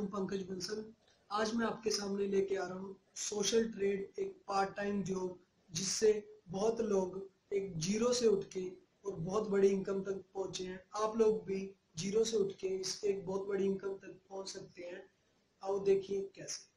हूं पंकज बंसल। आज मैं आपके सामने लेके आ रहा हूं सोशल ट्रेड, एक पार्ट टाइम जॉब जिससे बहुत लोग एक जीरो से उठ के और बहुत बड़ी इनकम तक पहुंचे हैं। आप लोग भी जीरो से उठ के इससे एक बहुत बड़ी इनकम तक पहुंच सकते हैं। आओ देखिए कैसे।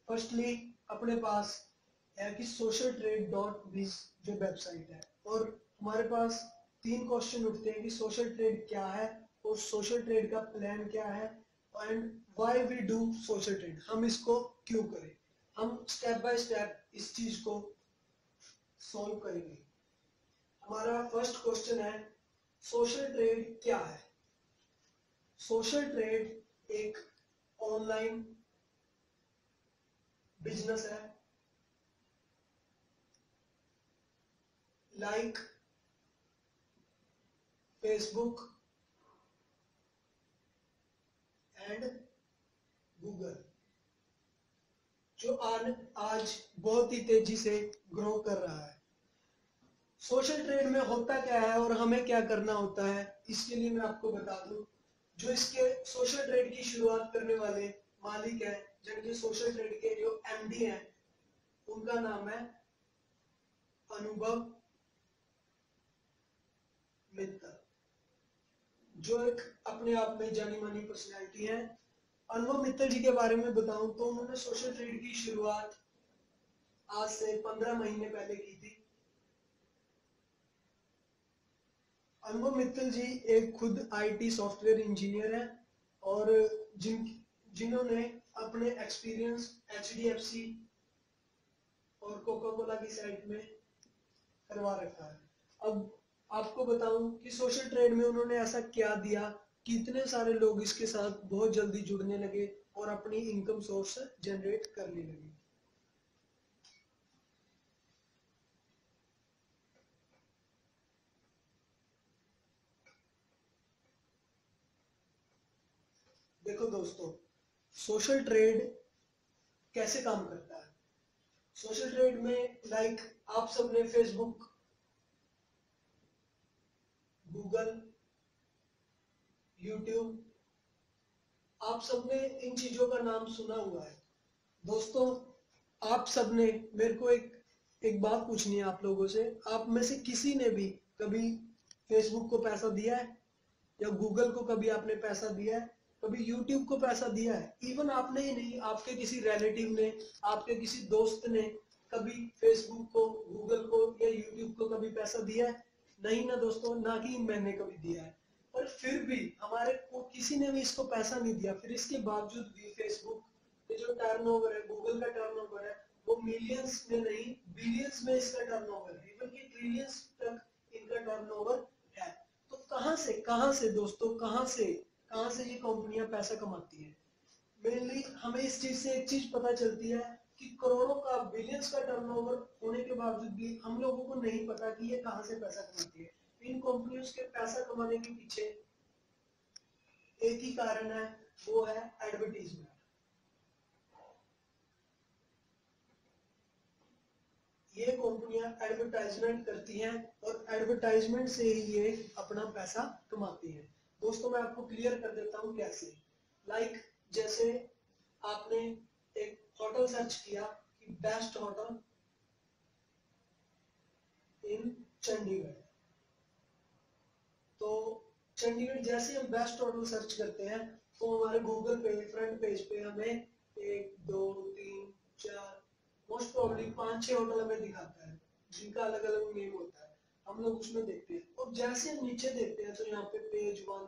फर्स्टली अपने पास है कि सोशल ट्रेड डॉट बिज जो वेबसाइट है, और हमारे पास तीन क्वेश्चन उठते हैं कि सोशल ट्रेड क्या है और सोशल ट्रेड का प्लान क्या है and why we do social trade, हम इसको क्यों करें। हम स्टेप बाय स्टेप इस चीज को सॉल्व करेंगे। हमारा फर्स्ट क्वेश्चन है सोशल ट्रेड क्या है। सोशल ट्रेड एक ऑनलाइन बिजनेस है, लाइक फेसबुक एंड गूगल, जो आज बहुत ही तेजी से ग्रो कर रहा है। सोशल ट्रेड में होता क्या है और हमें क्या करना होता है, इसके लिए मैं आपको बता दूं। जो इसके सोशल ट्रेड की शुरुआत करने वाले मालिक हैं, जिनके सोशल ट्रेड के जो एमडी हैं, उनका नाम है अनुभव मित्तल, जो एक अपने आप में जानी मानी पर्सनैलिटी है। अनुभव मित्तल जी के बारे में बताऊं तो उन्होंने सोशल ट्रेड की शुरुआत आज से 15 महीने पहले की थी। अनुभव मित्तल जी एक खुद आईटी सॉफ्टवेयर इंजीनियर हैं और जिन्होंने अपने एक्सपीरियंस एचडीएफसी और कोका कोला की साइट में करवा रखा है। अब आपको बताऊं कि सोशल ट्रेड में उन्होंने ऐसा क्या दिया कि इतने सारे लोग इसके साथ बहुत जल्दी जुड़ने लगे और अपनी इनकम सोर्स जनरेट करने लगे। देखो दोस्तों, सोशल ट्रेड कैसे काम करता है। सोशल ट्रेड में लाइक आप सबने फेसबुक, गूगल, यूट्यूब, आप सबने इन चीजों का नाम सुना हुआ है। दोस्तों, आप सबने मेरे को एक बात पूछनी है आप लोगों से। आप में से किसी ने भी कभी फेसबुक को पैसा दिया है, या गूगल को कभी आपने पैसा दिया है, कभी यूट्यूब को पैसा दिया है? इवन आपने ही नहीं, आपके किसी रिलेटिव ने, आपके किसी दोस्त ने कभी फेसबुक को, गूगल को या यूट्यूब को कभी पैसा दिया है? नहीं ना दोस्तों, ना कि मैंने कभी दिया है। पर फिर भी हमारे को किसी ने भी इसको पैसा नहीं दिया, फिर इसके बावजूद भी फेसबुक के जो टर्नओवर है, गूगल का टर्नओवर है, वो मिलियंस में नहीं बिलियंस में इसका टर्नओवर है, इवन कि ट्रिलियंस तक इनका टर्नओवर है। तो कहां से दोस्तों, कहां से ये कंपनियां पैसा कमाती हैं? मेनली हमें इस चीज से एक चीज पता चलती है कि करोड़ों का, बिलियंस का टर्नओवर होने के बावजूद भी हम लोगों को नहीं पता कि ये कहां से पैसा कमाती है। इन कंपनियों के पैसा कमाने के पीछे एक ही कारण है, वो है एडवर्टीजमेंट। ये कंपनियां एडवर्टाइजमेंट करती हैं और एडवर्टाइजमेंट से ही ये अपना पैसा कमाती हैं। दोस्तों, मैं आपको क्लियर कर देता हूं कैसे। लाइक जैसे आपने एक होटल सर्च किया कि बेस्ट होटल इन चंडीगढ़, तो चंडीगढ़ जैसे हम बेस्ट होटल सर्च करते हैं तो हमारे गूगल पे फ्रंट पेज पे हमें 1 2 3 4 मोस्ट प्रॉब्ली 5 6 होटल हमें दिखाता है, जिनका अलग अलग नेम होता है। हम लोग उसमें देखते हैं और जैसे हम नीचे देखते हैं तो यहाँ पे page 1,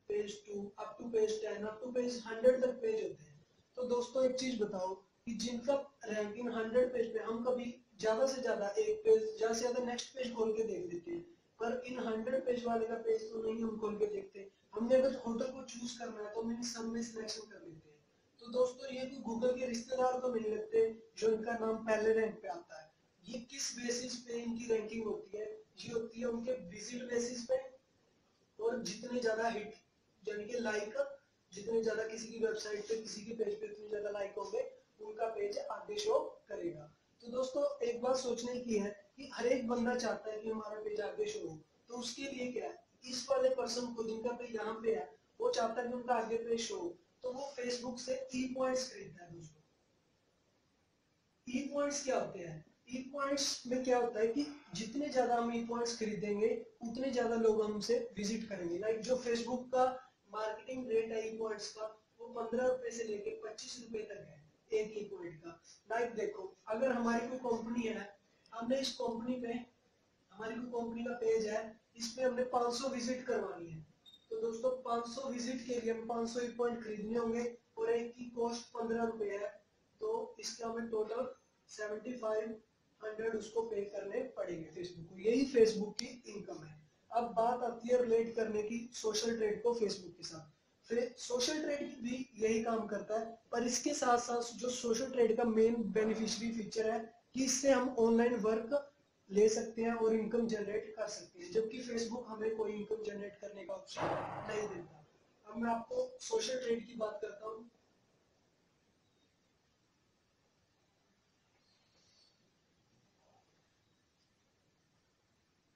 page 2 up to page 10 up to page 100 तक पेज होते हैं। तो दोस्तों, एक चीज बताओ कि जिनका रैंकिंग 100 पेज पे, हम कभी ज्यादा से ज्यादा एक पेज, ज्यादा से ज्यादा नेक्स्ट पेज खोल के देख लेते हैं, पर इन 100 पेज वाले का पेज तो नहीं हम खोल के देखते। हमने अगर होटल को चूज करना है तो हम इन सब में सिलेक्शन कर लेते हैं। तो दोस्तों, ये भी गूगल के रिश्तेदार तो नहीं लगते जो इनका नाम पहले रैंक पे आता है। ये किस बेसिस पे इनकी रैंकिंग होती है? ये होती है उनके विजिट बेसिस पे, और जितने ज्यादा हिट यानी कि लाइक, जितने ज्यादा किसी की वेबसाइट पे, किसी के पेज पे इतने ज्यादा लाइक होंगे, उनका पेज आगे शो करेगा। तो दोस्तों, एक बात सोचने की है कि हर एक बंदा चाहता है कि हमारा पेज आगे शो हो। तो उसके लिए क्या है, इस वाले पर्सन को जिनका पेज यहाँ पे है, वो चाहता है कि उनका आगे पेज शो हो। तो वो फेसबुक से ई पॉइंट्स खरीदता है दोस्तों। ई पॉइंट्स क्या होते हैं? ई पॉइंट्स में क्या होता है कि जितने ज्यादा हम ई पॉइंट्स खरीदेंगे उतने ज्यादा लोग हमसे विजिट करेंगे। लाइक जो फेसबुक का मार्केटिंग रेट है ई पॉइंट्स का, वो 15 रुपए से लेके 25 रुपए तक है एक ई पॉइंट का। लाइक देखो, अगर हमारी कोई कंपनी है, हमने इस कंपनी में, हमारी कोई कंपनी का पेज है, इसमें हमने 500 विजिट करवानी है, तो दोस्तों 500 विजिट के लिए हम 500 ई पॉइंट खरीदने होंगे और एक की कॉस्ट 15 रुपए है, तो इसका हमें टोटल 7500 उसको पे करने पड़ेंगे फेसबुक को। यही फेसबुक की इनकम है। अब बात आती है रिलेट करने की सोशल ट्रेड को फेसबुक के साथ। फिर सोशल ट्रेड भी यही काम करता है, पर इसके साथ साथ जो सोशल ट्रेड का मेन बेनिफिशियरी फीचर है कि इससे हम ऑनलाइन वर्क ले सकते हैं और इनकम जनरेट कर सकते हैं, जबकि फेसबुक हमें कोई इनकम जनरेट करने का ऑप्शन नहीं देता। अब मैं आपको सोशल ट्रेड की बात करता हूँ।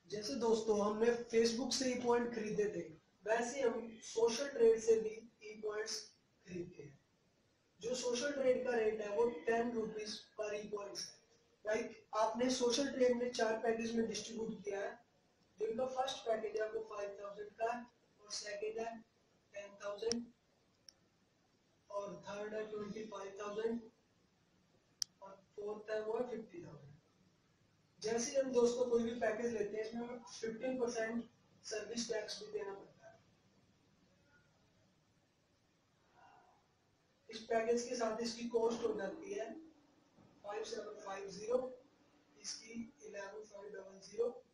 जैसे दोस्तों हमने फेसबुक से ई पॉइंट खरीदे थे, वैसे हम सोशल ट्रेड से भी ई पॉइंट्स खरीदते हैं। जो सोशल ट्रेड का रेट है वो 10 रुपीज पर ई पॉइंट्स है। लाइक आपने सोशल ट्रेड में 4 पैकेज में डिस्ट्रीब्यूट किया है, जिनका फर्स्ट पैकेज है वो 5000 का है, और सेकंड है 10000, और थर्ड है 25000, और फोर्थ है वो 50000। जैसे हम दोस्तों कोई भी पैकेज लेते हैं, इसमें हमें 15% सर्विस टैक्स भी देना पड़ता है। इस पैकेज के साथ इसकी कॉस्ट हो जाती है 5750, इसकी 11500,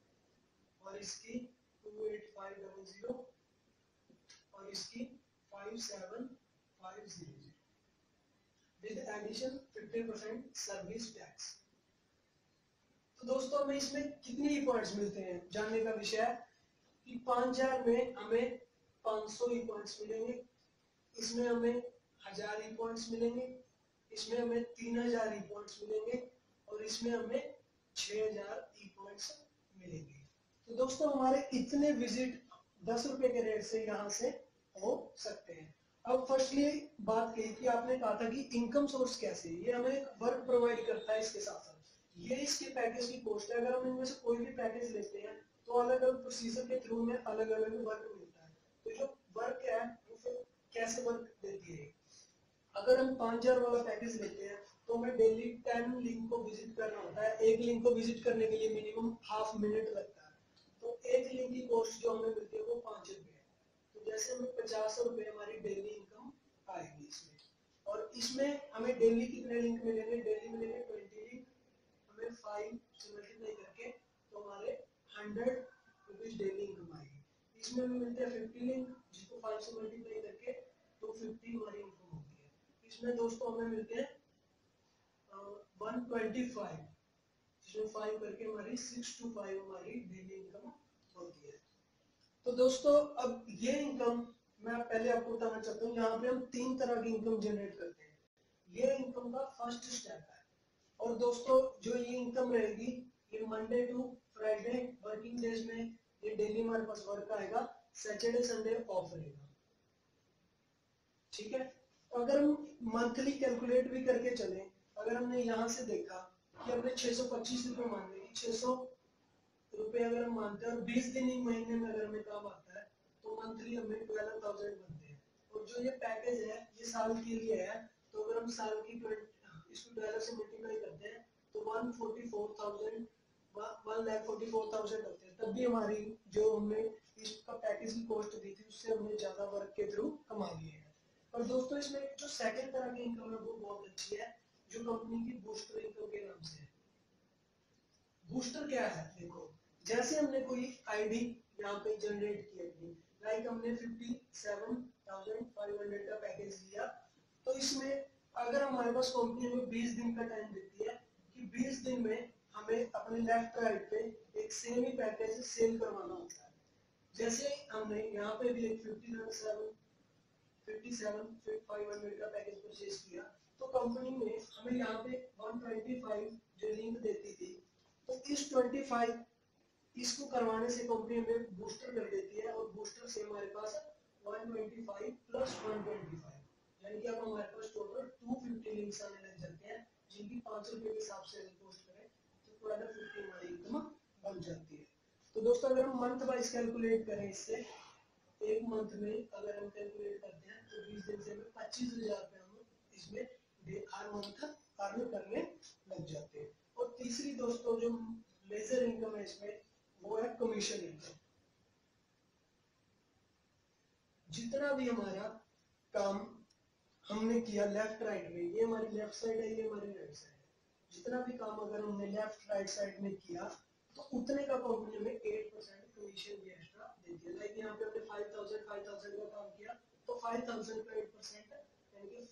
और इसकी 28500, और इसकी 57500 विद एडिशन 15% सर्विस टैक्स। तो दोस्तों हमें इसमें कितने ई पॉइंट्स मिलते हैं जानने का विषय है कि 5000 में हमें 500 ई पॉइंट्स मिलेंगे, इसमें हमें 1000 ई पॉइंट्स मिलेंगे, इसमें हमें 3000 ई पॉइंट्स मिलेंगे, और इसमें हमें 6000 ई पॉइंट्स मिलेंगे। तो दोस्तों हमारे इतने विजिट 10 रुपए के रेट से यहाँ से हो सकते हैं। अब फर्स्टली बात कही कि आपने कहा था कि इनकम सोर्स कैसे, ये हमें वर्क प्रोवाइड करता है। इसके साथ साथ ये इसके पैकेज की कॉस्ट है। अगर हम इनमें से कोई भी पैकेज लेते हैं तो अलग अलग प्रोसीजर के थ्रू में अलग अलग वर्क मिलता है। तो जो वर्क है वो फिर कैसे वर्क देती है। अगर हम 5000 वाला पैकेज लेते हैं तो हमें डेली 10 लिंक को विजिट करना होता है। एक लिंक को विजिट करने के लिए मिनिमम हाफ मिनट लगता है, तो एक लिंक की कॉस्ट जो हमें मिलती है वो 5 रुपए है। तो जैसे हमें 50 रुपए हमारी डेली इनकम आएगी इसमें। और इसमें हमें डेली कितने लिंक मिलेंगे? डेली मिलेंगे 20 लिंक, हमें 5 से मल्टीप्लाई करके तो हमारे 100 रुपीज डेली इनकम आएगी। इसमें हमें मिलते हैं 50 लिंक, जिसको 5 से मल्टीप्लाई करके तो 50 हमारी इनकम होती है। इसमें दोस्तों हमें मिलते हैं 125, जिसमें 5 करके हमारी 625 हमारी डेली इनकम होती है। तो दोस्तों अब ये इनकम मैं पहले आपको बताना चाहता हूँ, यहाँ पे हम 3 तरह की इनकम जनरेट करते हैं। ये इनकम का फर्स्ट स्टेप है। और दोस्तों जो ये इनकम रहेगी, ये Monday to Friday working days में ये डेली हमारे पास वर्क आएगा, सैटरडे संडे ऑफ रहेगा। ठीक है। तो अगर हम मंथली कैलकुलेट भी करके चले, अगर हमने यहाँ से देखा कि हमने 625 रुपए मान लिए, 600 रुपए अगर हम मानते हैं और 20 दिन एक महीने में अगर हमें काम आता है तो मंथली हमें 12,000 बनते हैं। और जो ये पैकेज है ये साल के लिए है, तो अगर हम साल की इसको 12 से मल्टीप्लाई करते हैं तो 144,000 1,44,000 होते हैं। तब भी हमारी जो हमने इसका पैकेज की कॉस्ट दी थी उससे हमने ज्यादा वर्क के थ्रू कमा लिए हैं। और दोस्तों इसमें जो सेकंड तरह की इनकम है वो बहुत अच्छी है, जो कंपनी की बूस्टर इनकम के नाम से है। बूस्टर क्या है? देखो, जैसे हमने कोई आईडी यहाँ पे जनरेट की अपनी, लाइक हमने 57,500 का पैकेज लिया, तो इसमें अगर हमारे पास कंपनी हमें 20 दिन का टाइम देती है कि 20 दिन में हमें अपने लेफ्ट राइट पे एक सेम ही पैकेज सेल करवाना होता है। जैसे हमने यहाँ पे भी एक 57,500 का पैकेज परचेज किया, तो कंपनी ने हमें यहाँ पे 125 जो लिंक देती थी, तो इस 25 इसको करवाने से कंपनी हमें बूस्टर कर देती है, और बूस्टर से हमारे पास 125 प्लस 125 यानी कि अब हमारे पास टोटल 250 लिंक्स आने लग जाते हैं, जिनकी 5 रुपए के हिसाब से पोस्ट करें तो टोटल 50 हमारी इनकम बन जाती है। तो दोस्तों अगर हम मंथ वाइज कैलकुलेट करें, इससे एक मंथ में अगर हम कैलकुलेट करते हैं तो 20 दिन से हमें 25,000 रुपए हम इसमें हर मंथ अर्न करने लग जाते हैं। और तीसरी दोस्तों जो मेजर इनकम है इसमें, वो है कमीशन इनकम। जितना भी हमारा काम हमने किया लेफ्ट राइट में, ये हमारी लेफ्ट साइड है, ये हमारी राइट साइड है, जितना भी काम अगर हमने लेफ्ट राइट साइड में किया तो उतने का कंपनी हमें 8% कमीशन भी एक्स्ट्रा देती है। लाइक यहाँ पे हमने 5,000 का काम किया तो 5,000 का 8% यानी कि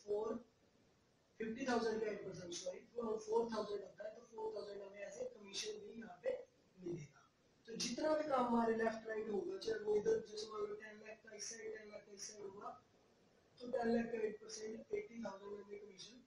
50,000 का 8%, सॉरी 4,000 होता है, तो 4,000 हमें ऐसे कमीशन भी यहाँ पे मिलेगा। तो जितना भी काम हमारे लेफ्ट राइट होगा, चाहे वो इधर जैसे मान लो 10 लाख का इस साइड 10 लाख का इस साइड होगा, तो 10 लाख का 8% 80,000 में कमीशन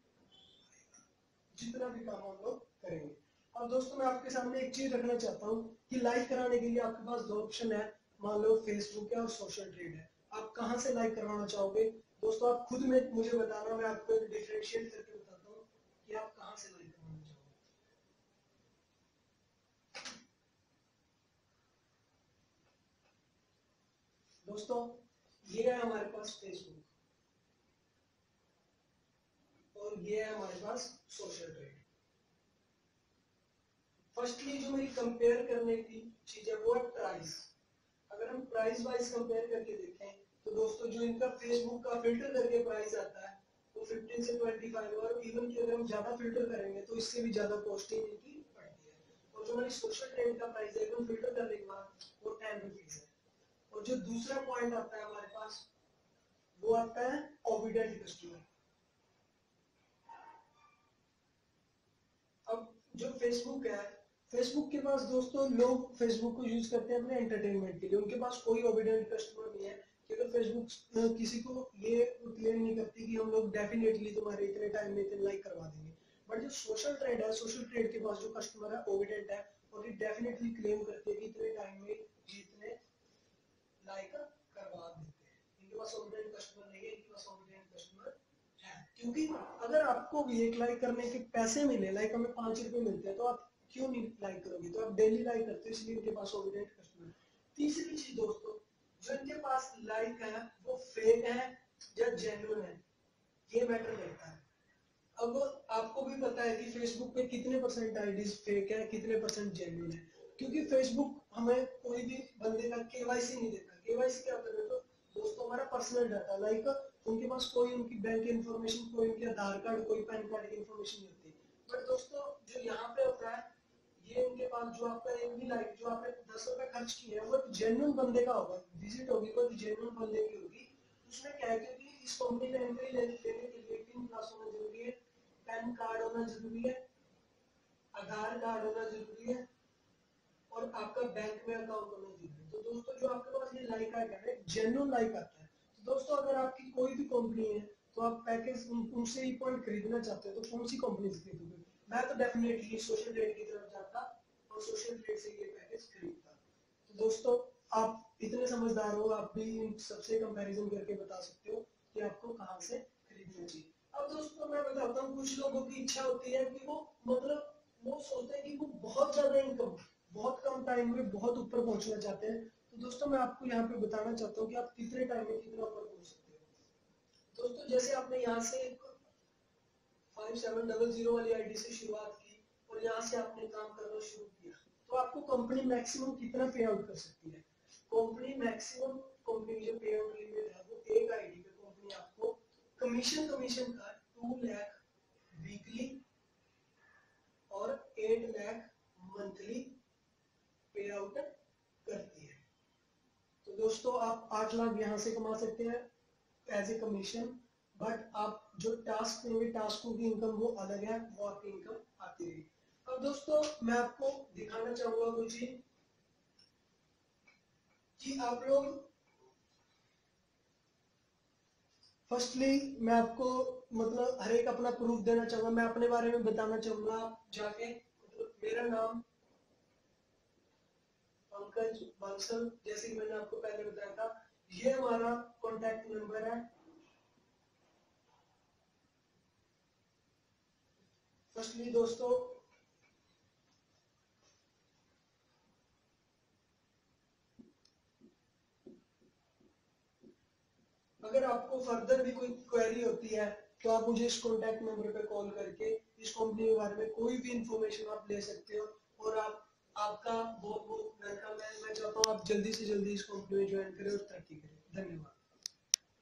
जितना भी काम हम लोग करेंगे। अब दोस्तों मैं आपके सामने एक चीज रखना चाहता हूँ कि लाइक कराने के लिए आपके पास दो ऑप्शन है। मान लो फेसबुक है और सोशल ट्रेड है, आप कहाँ से लाइक करवाना चाहोगे? दोस्तों आप खुद में मुझे बताना, मैं आपको डिफरेंशिएट करके बताता हूँ कि आप कहाँ से लाइक करवाना चाहोगे। दोस्तों ये है हमारे पास फेसबुक और ये है हमारे पास सोशल ट्रेड। फर्स्टली जो मेरी कंपेयर करने की चीज है वो है प्राइस। अगर हम प्राइस वाइज कंपेयर करके देखें तो दोस्तों जो इनका फेसबुक का फिल्टर करके प्राइस आता है वो 15 से 25, और इवन कि अगर हम ज्यादा फिल्टर करेंगे तो इससे भी ज्यादा कॉस्टिंग इनकी पड़ती है। और जो हमारी सोशल ट्रेड का प्राइस है एकदम फिल्टर करने के बाद वो 10 रुपीज है। और जो दूसरा पॉइंट आता है हमारे पास वो आता है ओबिडेंट कस्टमर। अब जो फेसबुक है, फेसबुक के पास दोस्तों लोग फेसबुक को यूज करते हैं अपने एंटरटेनमेंट के लिए, उनके पास कोई ओबिडेंट कस्टमर नहीं है। कि अगर फेसबुक किसी को ये क्लेम नहीं करती कि हम लोग डेफिनेटली तुम्हारे इतने टाइम में इतने लाइक करवा देंगे, बट जो सोशल ट्रेड है, सोशल ट्रेड के पास जो कस्टमर है ओबिडेंट है और ये डेफिनेटली क्लेम करते हैं कि इतने टाइम में ये इतने लाइक करवा देते हैं। इनके पास ओबिडेंट कस्टमर नहीं है, इनके पास ओबिडेंट कस्टमर है। क्योंकि अगर आपको भी एक लाइक करने के पैसे मिले, लाइक हमें 5 रुपए मिलते हैं, तो आप क्यों नहीं लाइक करोगे? तो आप डेली लाइक करते हो, इसलिए इनके पास ओबिडेंट कस्टमर। तीसरी चीज दोस्तों, जो इनके पास लाइक है वो फेक है या जेन्युइन है, ये मैटर करता है। अब आपको भी पता है कि फेसबुक पे कितने परसेंट आईडीज फेक है, कितने परसेंट जेन्युइन है, क्योंकि फेसबुक हमें कोई भी बंदे का केवाईसी नहीं देता। केवाईसी क्या होता है? तो दोस्तों हमारा पर्सनल डाटा, लाइक उनके पास कोई उनकी बैंक इन्फॉर्मेशन, कोई उनके आधार कार्ड, कोई पैन कार्ड की इन्फॉर्मेशन नहीं होती। बट दोस्तों जो यहाँ पे होता है, ये उनके पास जो आपका एक भी लाइक जो आपने 10 रुपए खर्च किए हैं वो जेन्युइन बंदे का होगा, विजिट होगी वो जेन्युइन बंदे की होगी। उसमें क्या है, क्योंकि इस कंपनी का एंट्री लेने के लिए 18 प्लस होना जरूरी है, पैन कार्ड होना जरूरी है, आधार कार्ड होना जरूरी है, और आपका बैंक में अकाउंट होना जरूरी है। तो दोस्तों जो आपके पास ये लाइक आएगा ना, जेन्युइन लाइक आता है। तो दोस्तों अगर आपकी कोई भी कंपनी है तो आप पैकेज उनसे ही पॉइंट खरीदना चाहते हो तो कौन सी कंपनी से खरीदोगे? मैं तो डेफिनेटली सोशल ट्रेड की तरफ जाता और सोशल ट्रेड से ये पैकेज खरीदता। तो दोस्तों आप इतने समझदार हो, आप भी इन सबसे कंपैरिजन करके बता सकते हो कि आपको कहां से खरीदना चाहिए। अब दोस्तों मैं बताता हूँ, कुछ लोगों की इच्छा होती है कि वो मतलब वो सोचते हैं कि वो बहुत ज्यादा इनकम बहुत कम टाइम में बहुत ऊपर पहुंचना चाहते हैं। तो दोस्तों मैं आपको यहाँ पे बताना चाहता हूँ कि आप कितने टाइम में कितना ऊपर पहुंच सकते हो। दोस्तों जैसे आपने यहाँ से 5700 वाली आईडी से शुरुआत की और यहाँ से आपने काम करना शुरू किया, तो आपको कंपनी मैक्सिमम कितना पे आउट कर सकती है? कंपनी मैक्सिमम, कंपनी जो पे आउट लिमिट है वो एक आईडी पे कंपनी आपको कमीशन का 2 लाख वीकली और 8 लाख मंथली पे आउट करती है। तो दोस्तों आप 8 लाख यहाँ से कमा सकते हैं एज ए कमीशन, बट आप जो टास्क देंगे, टास्कों की इनकम वो अलग है, वो आपकी इनकम आती रहेगी। अब दोस्तों मैं आपको दिखाना चाहूंगा कुछ चीज कि आप लोग, फर्स्टली मैं आपको मतलब हर एक अपना प्रूफ देना चाहूंगा, मैं अपने बारे में बताना चाहूंगा। आप जाके मतलब मेरा नाम पंकज बंसल, जैसे कि मैंने आपको पहले बताया था, ये हमारा कॉन्टैक्ट नंबर है। फर्स्टली दोस्तों, अगर आपको फर्दर भी कोई क्वेरी होती है तो आप मुझे इस कॉन्टैक्ट नंबर पे कॉल करके इस कंपनी के बारे में कोई भी इंफॉर्मेशन आप ले सकते हो। और आपका बहुत बहुत वेलकम है। मैं चाहता हूँ आप जल्दी से जल्दी इस कंपनी में ज्वाइन करें और तरक्की करें। धन्यवाद।